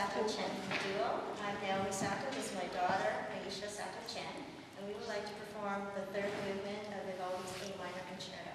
Sato Chen duo. I'm Naomi Sato, this is my daughter, Aisha Sato Chen, and we would like to perform the third movement of Vivaldi's A minor concerto.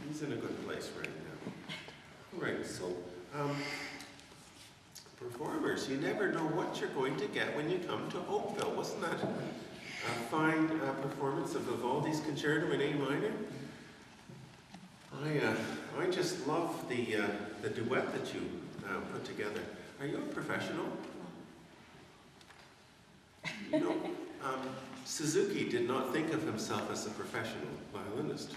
He's in a good place right now. Right, so, performers, you never know what you're going to get when you come to Oakville. Wasn't that a fine performance of Vivaldi's Concerto in A minor? I just love the duet that you put together. Are you a professional? You know, Suzuki did not think of himself as a professional violinist.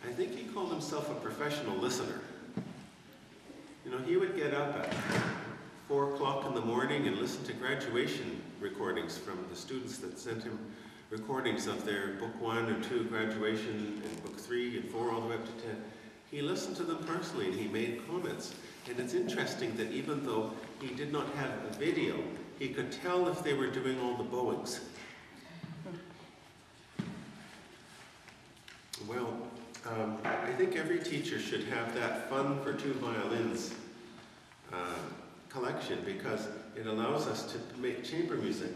I think he called himself a professional listener. You know, he would get up at 4 o'clock in the morning and listen to graduation recordings from the students that sent him recordings of their book 1 and 2 graduation, and book 3 and 4 all the way up to 10. He listened to them personally and he made comments. And it's interesting that even though he did not have a video, he could tell if they were doing all the bowings. Well, I think every teacher should have that fun for 2 violins collection, because it allows us to make chamber music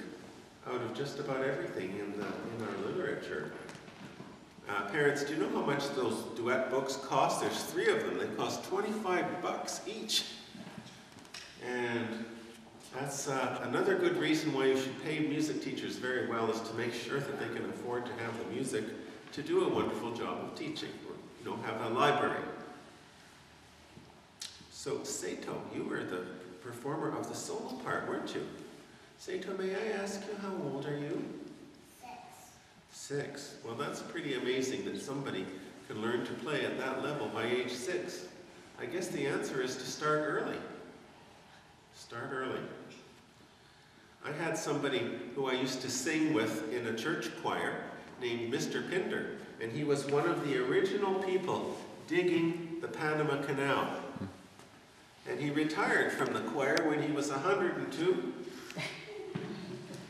out of just about everything in our literature. Parents, do you know how much those duet books cost? There's 3 of them. They cost $25 each. And that's another good reason why you should pay music teachers very well, is to make sure that they can afford to have the music to do a wonderful job of teaching, or, you know, have a library. So, Sato, you were the performer of the solo part, weren't you? Sato, may I ask you, how old are you? 6. Well, that's pretty amazing that somebody can learn to play at that level by age 6. I guess the answer is to start early. Start early. I had somebody who I used to sing with in a church choir named Mr. Pinder, and he was one of the original people digging the Panama Canal. And he retired from the choir when he was 102.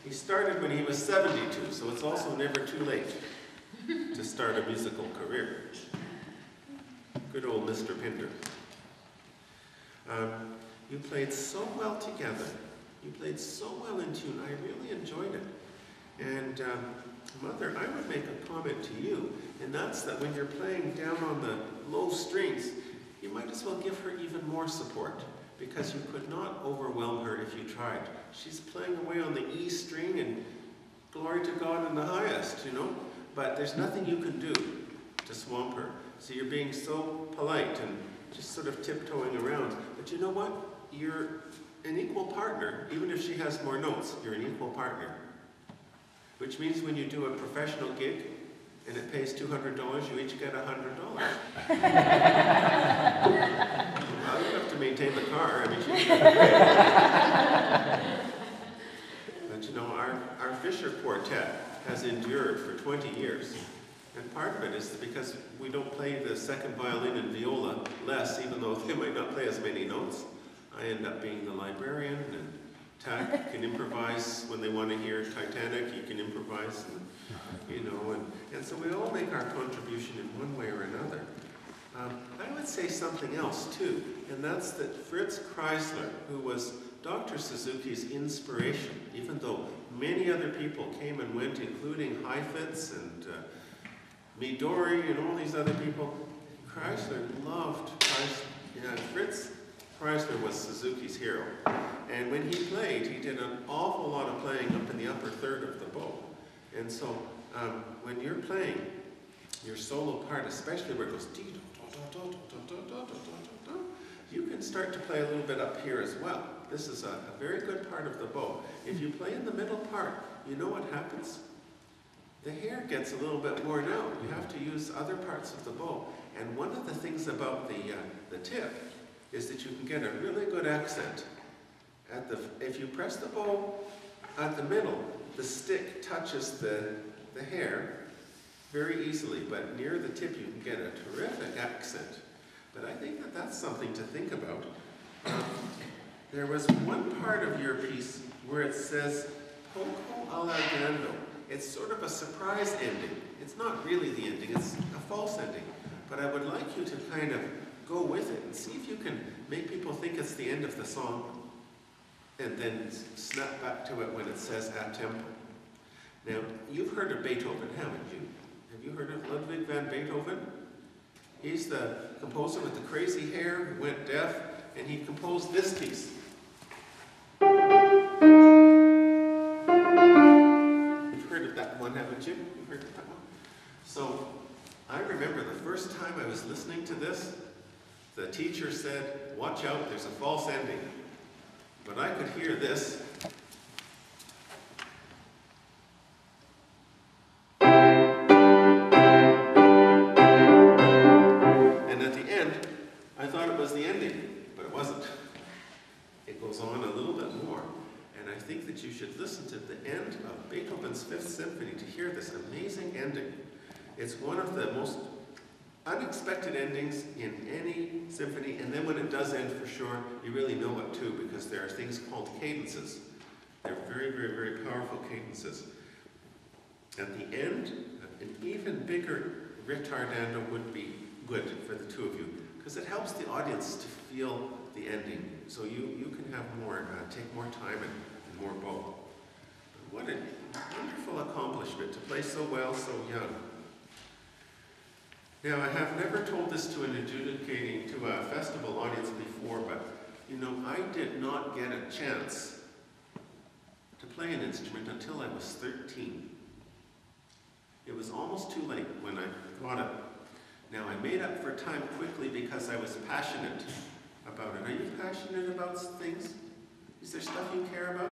He started when he was 72, so it's also never too late to start a musical career. Good old Mr. Pinder. You played so well together. You played so well in tune. I really enjoyed it. And Mother, I would make a comment to you, and that's that when you're playing down on the low strings, you might as well give her even more support, because you could not overwhelm her if you tried. She's playing away on the E string, and glory to God in the highest, you know? But there's nothing you can do to swamp her. So you're being so polite and just sort of tiptoeing around. But you know what? You're an equal partner. Even if she has more notes, you're an equal partner. Which means when you do a professional gig and it pays $200, you each get $100. Well, you have to maintain the car. I mean, but you know, our Fisher Quartet has endured for 20 years. And part of it is because we don't play the second violin and viola less, even though they might not play as many notes. I end up being the librarian, and Tack can improvise when they want to hear Titanic. He can improvise, and, you know, and so we all make our contribution in one way or another. I would say something else too, and that's that Fritz Kreisler, who was Dr. Suzuki's inspiration, even though many other people came and went, including Heifetz and Midori and all these other people, Kreisler loved Kreisler. Yeah, Fritz Kreisler was Suzuki's hero. And when he played, he did an awful lot of playing up in the upper third of the bow. And so when you're playing your solo part, especially where it goes, you can start to play a little bit up here as well. This is a very good part of the bow. If you play in the middle part, you know what happens? The hair gets a little bit worn out. You have to use other parts of the bow. And one of the things about the tip is that you can get a really good accent. If you press the bow at the middle, the stick touches the hair very easily, but near the tip you can get a terrific accent. But I think that that's something to think about. There was one part of your piece where it says poco allargando. It's sort of a surprise ending. It's not really the ending, it's a false ending. But I would like you to kind of go with it and see if you can make people think it's the end of the song, and then snap back to it when it says at tempo. Now, you've heard of Beethoven, haven't you? Have you heard of Ludwig van Beethoven? He's the composer with the crazy hair who went deaf, and he composed this piece. You've heard of that one, haven't you? You've heard of that one? So, I remember the first time I was listening to this, the teacher said, watch out, there's a false ending. But I could hear this. And at the end, I thought it was the ending, but it wasn't. this symphony to hear this amazing ending. It's one of the most unexpected endings in any symphony, and then when it does end for sure, you really know it too, because there are things called cadences. They're very, very, very powerful cadences. At the end, an even bigger ritardando would be good for the two of you, because it helps the audience to feel the ending, so you can have more, take more time and more bow. What a wonderful accomplishment to play so well, so young. Now, I have never told this to a festival audience before, but you know, I did not get a chance to play an instrument until I was 13. It was almost too late when I got it. Now, I made up for time quickly because I was passionate about it. Are you passionate about things? Is there stuff you care about?